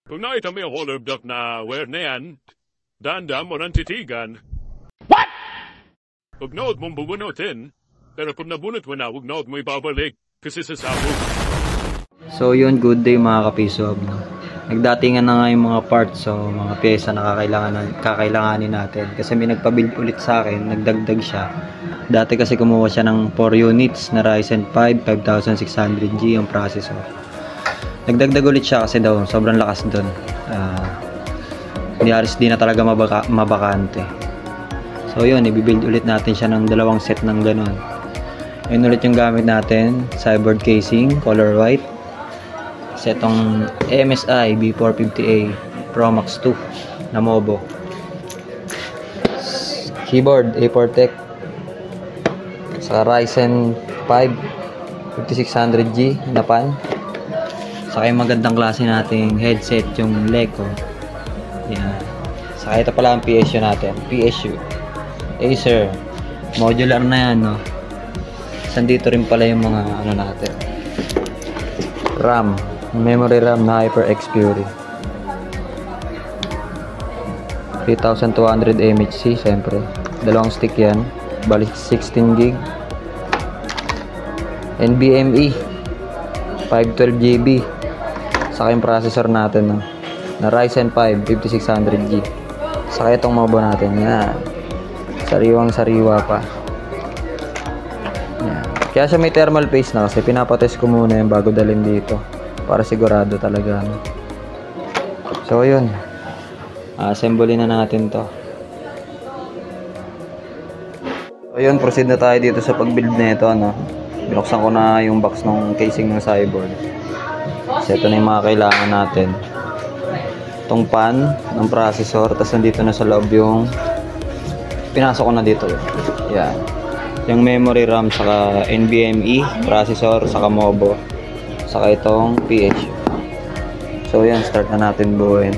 Kung nakita mo yung hollow block na wire na yan, dahan-dahan mo nang titigan. Huwag na huwag mong bubunutin. Pero kung nabunot mo na, huwag na huwag mo ibabalik. Kasi sasabog. So yun, good day mga kapisob. Nagdatingan na nga yung mga parts, so mga pyesa na kakailanganin natin. Kasi may nagpa-build ulit sa akin, nagdagdag siya. Dati kasi kumuha siya ng 4 units na Ryzen 5 5600G yung processor. Nagdagdag ulit siya kasi daw sobrang lakas doon. Di na talaga mabakante. So yun, i-build ulit natin siya ng dalawang set ng ganun. Yun ulit yung gamit natin, cyborg casing, color white. Setong MSI B450A Pro Max 2 na Mobo. Keyboard A4 Tech. Sa Ryzen 5 5600G na pan. Saka yung magandang klase nating headset, yung Leco. Yan. Saka ito pala ang PSU natin. PSU. Acer. Modular na yan, no? Sandito rin pala yung mga ano natin. RAM. Memory RAM na HyperX Fury. 3200 mHz, siyempre. Dalawang stick yan. Balik 16 GB. NVMe. 512 GB. Saka yung processor natin, no? Na Ryzen 5 5600G. Saka itong mobo natin. Yan. Sariwang sariwa pa. Yan. Kaya siya may thermal paste na kasi pinapatest ko muna yung bago dalhin dito para sigurado talaga, no? So yun, assemble na natin to. So yun, proceed na tayo dito sa pag-build na ito, no? Binuksan ko na yung box ng casing ng cyborg. So ito na yung mga kailangan natin. Itong pan ng processor, tapos nandito na sa loob yung pinasok ko na dito. Yan. Yung memory RAM, saka NVMe, processor, saka Mobo, saka itong PSU. So yan, start na natin buuin.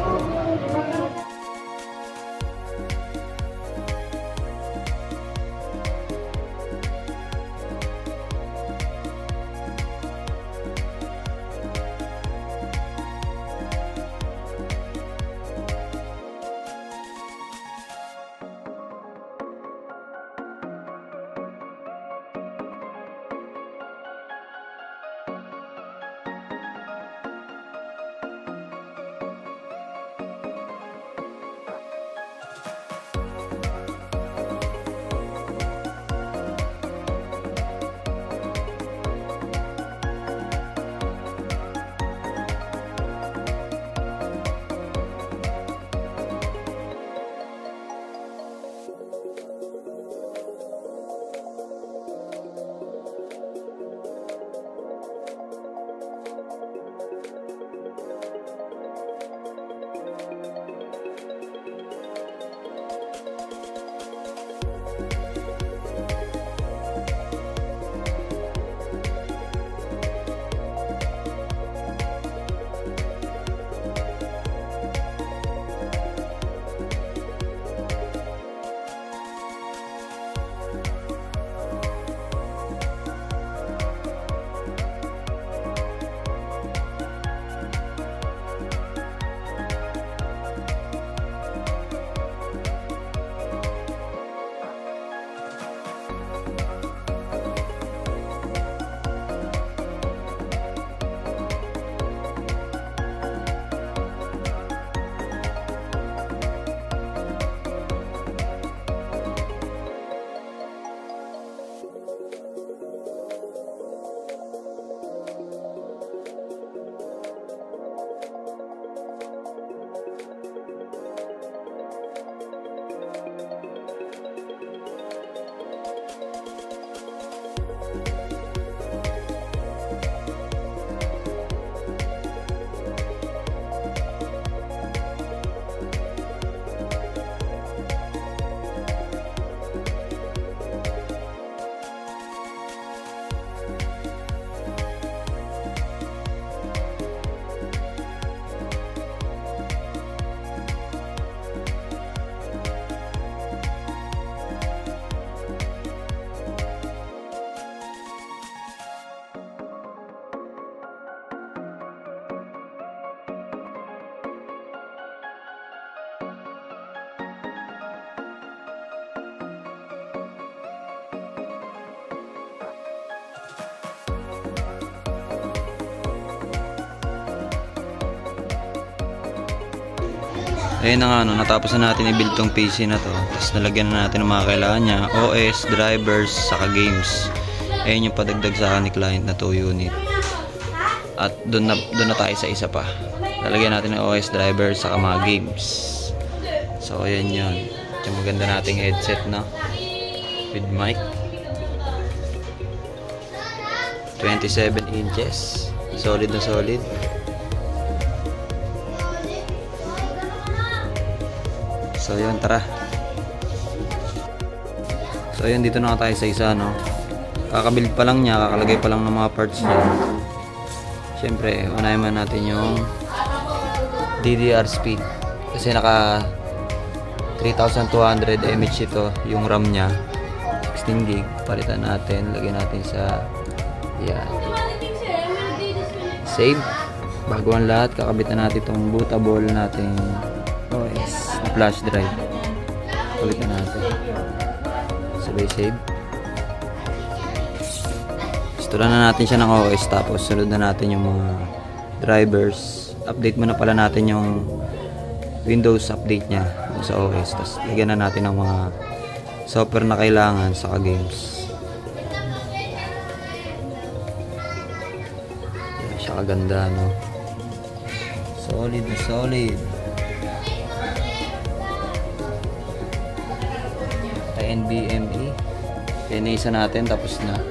Ayun na nga, no, natapos na natin i-build tong PC na to. Tapos nalagyan na natin ng mga kailangan niya. OS, drivers, saka games. Ayun yung padagdag sa akin ni client na 2 unit. At doon na tayo sa isa pa. Lalagyan natin ng OS, drivers, saka mga games. So ayan yun. Yung maganda nating headset, no? With mic. 27 inches. Solid na solid. So yun, tara. So yun, dito na tayo sa isa, no? Kakabuild pa lang niya, kakalagay pa lang ng mga parts niya. Siyempre, unahin man natin yung DDR speed. Kasi naka 3200 mAh ito, yung RAM niya. 16 GB. Palitan natin, lagyan natin sa yan. Save. Bago ang lahat, kakabitan natin itong bootable natin OS na flash drive. Palitan natin. Sabay save. Install na natin siya ng OS, tapos sunod na natin yung mga drivers. Update muna pala natin yung Windows update niya sa OS. Tapos lagyan na natin ng mga software na kailangan sa games. Yan siya kaganda, no? Solid na solid. NVMe. Pinisa natin, tapos na.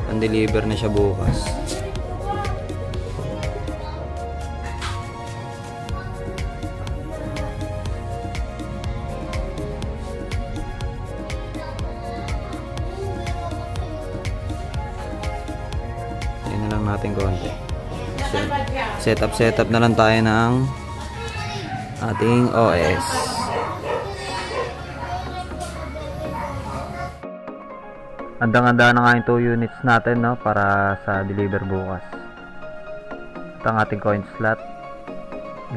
Pan-deliver na siya bukas. Ayan na lang natin konti. Setup na lang tayo ng ating OS. Andang-anda na nga yung 2 units natin, no, para sa deliver bukas. Ito ang ating coin slot.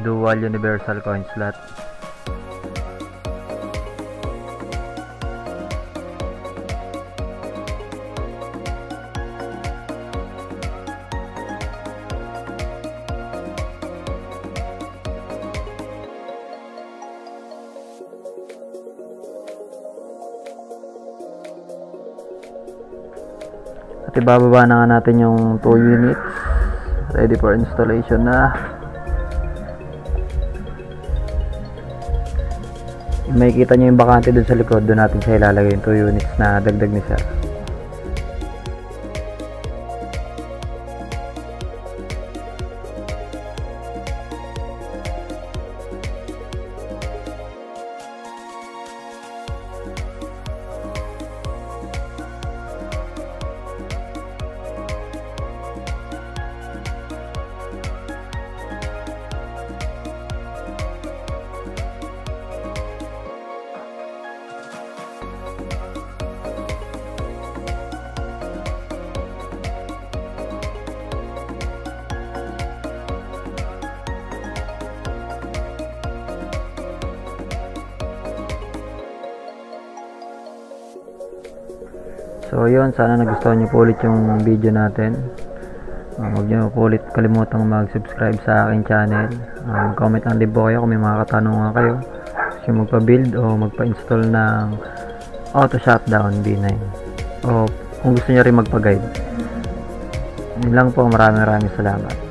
Dual universal coin slot. At ibababa na nga natin yung 2 units. Ready for installation na. May kita nyo yung bakante dun sa likod. Doon natin siya ilalagay yung 2 units na dagdag ni sir. So yun, sana nagustuhan nyo po ulit yung video natin. Huwag nyo po ulit kalimutang mag-subscribe sa aking channel. Comment lang din po kayo kung may mga katanungan kayo. Gusto magpa-build o magpa-install ng auto shutdown B9. O kung gusto nyo rin magpa-guide. Yun lang po, maraming salamat.